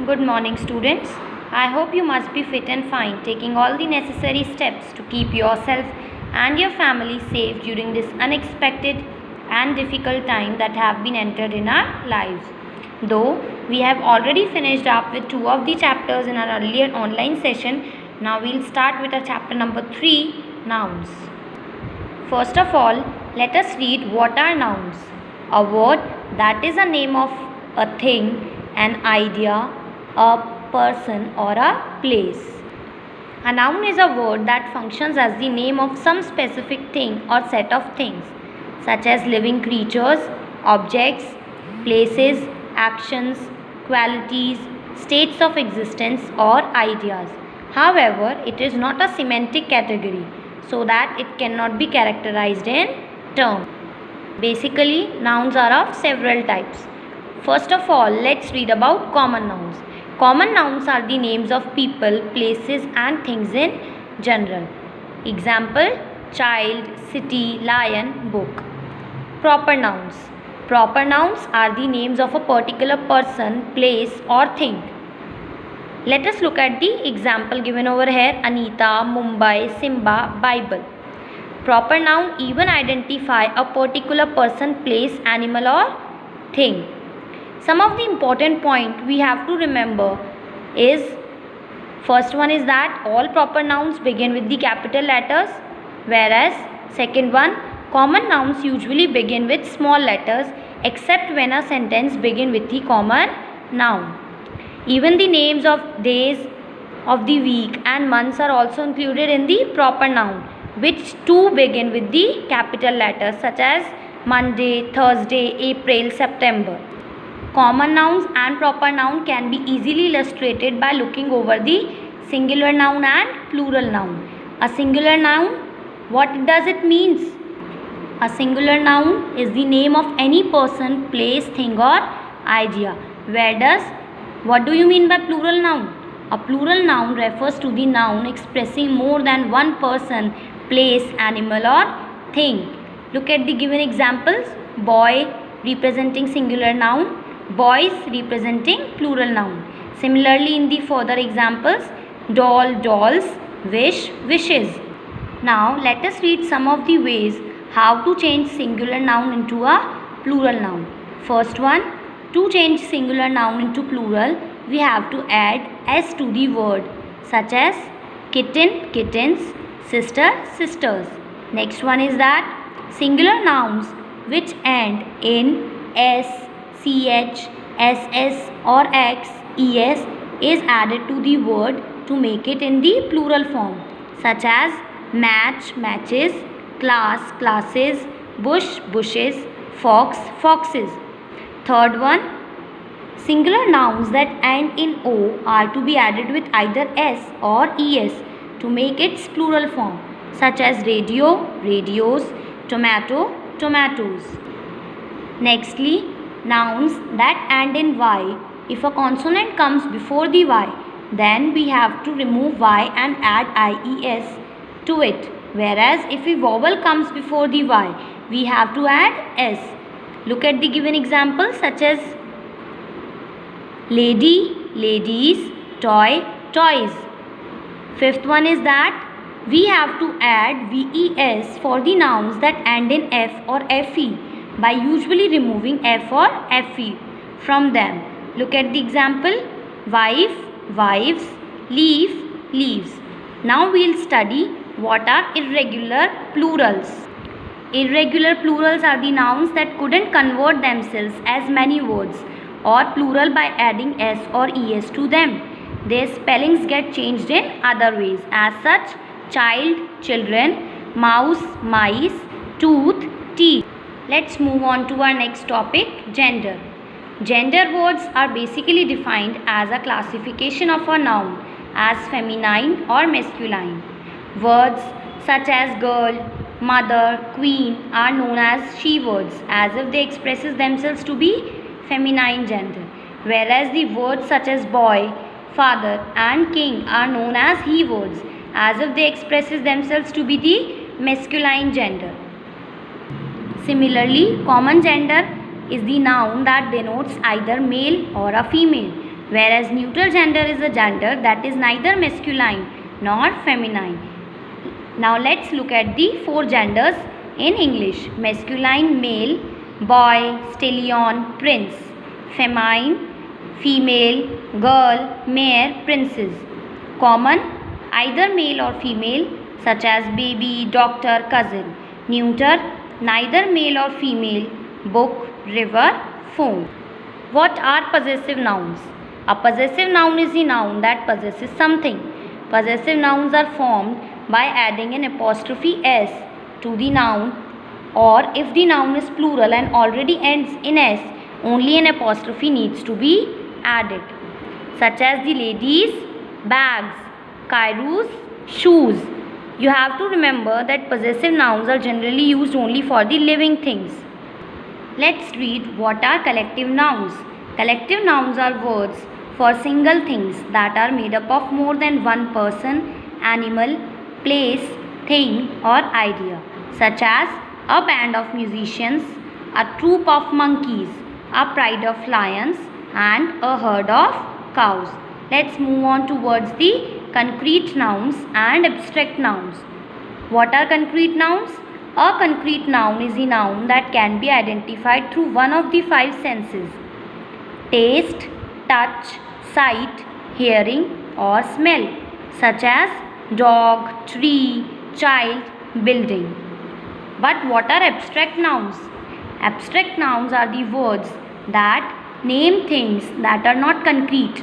Good morning, students. I hope you must be fit and fine, taking all the necessary steps to keep yourself and your family safe during this unexpected and difficult time that have been entered in our lives. Though we have already finished up with 2 of the chapters in our earlier online session, now we'll start with our chapter number 3, nouns. First of all, let us read what are nouns. A word that is a name of a thing, an idea, a person or a place. A noun is a word that functions as the name of some specific thing or set of things, such as living creatures, objects, places, actions, qualities, states of existence or ideas. However, it is not a semantic category, so that it cannot be characterized in terms. Basically, nouns are of several types. First of all, let's read about common nouns. Common nouns are the names of people, places and things in general. Example, child, city, lion, book. Proper nouns. Proper nouns are the names of a particular person, place or thing. Let us look at the example given over here. Anita, Mumbai, Simba, Bible. Proper noun even identify a particular person, place, animal or thing. Some of the important point we have to remember is, first one is that all proper nouns begin with the capital letters, whereas second one, common nouns usually begin with small letters except when a sentence begin with the common noun. Even the names of days of the week and months are also included in the proper noun, which too begin with the capital letters such as Monday, Thursday, April, September. Common nouns and proper noun can be easily illustrated by looking over the singular noun and plural noun. A singular noun, what does it means? A singular noun is the name of any person, place, thing or idea. What do you mean by plural noun? A plural noun refers to the noun expressing more than one person, place, animal or thing. Look at the given examples. Boy representing singular noun, boys representing plural noun. Similarly, in the further examples, doll, dolls, wish, wishes. Now let us read some of the ways how to change singular noun into a plural noun. First one, to change singular noun into plural, we have to add s to the word, such as kitten, kittens, sister, sisters. Next one is that singular nouns which end in s, ch, ss or x, es is added to the word to make it in the plural form, such as match, matches, class, classes, bush, bushes, fox, foxes. Third one, singular nouns that end in o are to be added with either s or es to make its plural form, such as radio, radios, tomato, tomatoes. Nextly, nouns that end in y, if a consonant comes before the y, then we have to remove y and add ies to it, whereas if a vowel comes before the y, we have to add s. Look at the given examples such as lady, ladies, toy, toys. Fifth one is that we have to add ves for the nouns that end in f or fe by usually removing f or fe from them. Look at the example, wife, wives, leaf, leaves. Now we will study what are irregular plurals. Irregular plurals are the nouns that couldn't convert themselves as many words or plural by adding s or es to them. Their spellings get changed in other ways, as such child, children, mouse, mice, tooth, teeth. Let's move on to our next topic, gender. Gender words are basically defined as a classification of a noun as feminine or masculine. Words such as girl, mother, queen are known as she words, as if they expresses themselves to be feminine gender, whereas the words such as boy, father and king are known as he words, as if they expresses themselves to be the masculine gender. Similarly, common gender is the noun that denotes either male or a female. whereas neutral gender is a gender that is neither masculine nor feminine. Now let's look at the four genders in English. Masculine, male, boy, stallion, prince. Feminine, female, girl, mare, princess. Common, either male or female, such as baby, doctor, cousin. Neuter, neither male or female, book, river, phone. What are possessive nouns? A possessive noun is a noun that possesses something. Possessive nouns are formed by adding an apostrophe s to the noun, or if the noun is plural and already ends in s, only an apostrophe needs to be added, such as the ladies' bags, Kairu's shoes. You have to remember that possessive nouns are generally used only for the living things. Let's read what are collective nouns. Collective nouns are words for single things that are made up of more than one person, animal, place, thing or idea, such as a band of musicians, a troop of monkeys, a pride of lions and a herd of cows. Let's move on towards the concrete nouns and abstract nouns. What are concrete nouns? A concrete noun is a noun that can be identified through one of the five senses: taste, touch, sight, hearing or smell, such as dog, tree, child, building. But what are abstract nouns? Abstract nouns are the words that name things that are not concrete.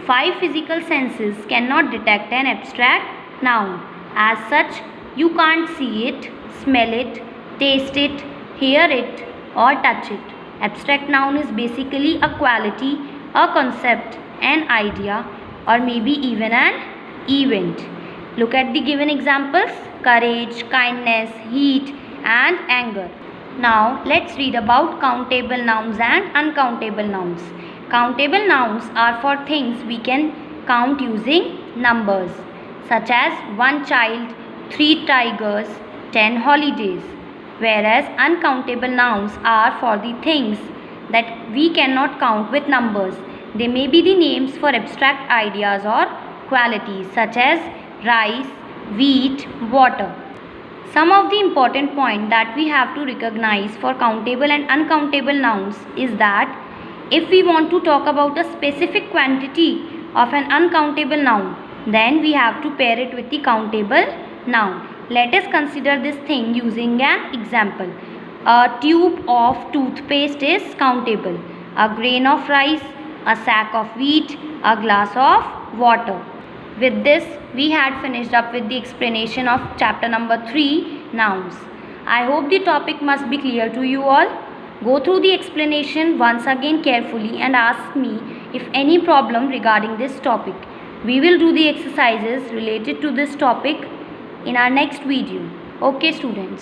Five physical senses cannot detect an abstract noun. As such, you can't see it, smell it, taste it, hear it or touch it. Abstract noun is basically a quality, a concept, an idea or maybe even an event. Look at the given examples: courage, kindness, heat and anger. Now let's read about countable nouns and uncountable nouns. Countable nouns are for things we can count using numbers, such as 1 child, 3 tigers, 10 holidays. Whereas uncountable nouns are for the things that we cannot count with numbers. They may be the names for abstract ideas or qualities, such as rice, wheat, water. Some of the important points that we have to recognize for countable and uncountable nouns is that if we want to talk about a specific quantity of an uncountable noun, then we have to pair it with the countable noun. Let us consider this thing using an example. A tube of toothpaste is countable. A grain of rice, a sack of wheat, a glass of water. With this, we had finished up with the explanation of chapter number 3, nouns. I hope the topic must be clear to you all. Go through the explanation once again carefully and ask me if any problem regarding this topic. We will do the exercises related to this topic in our next video. Okay students.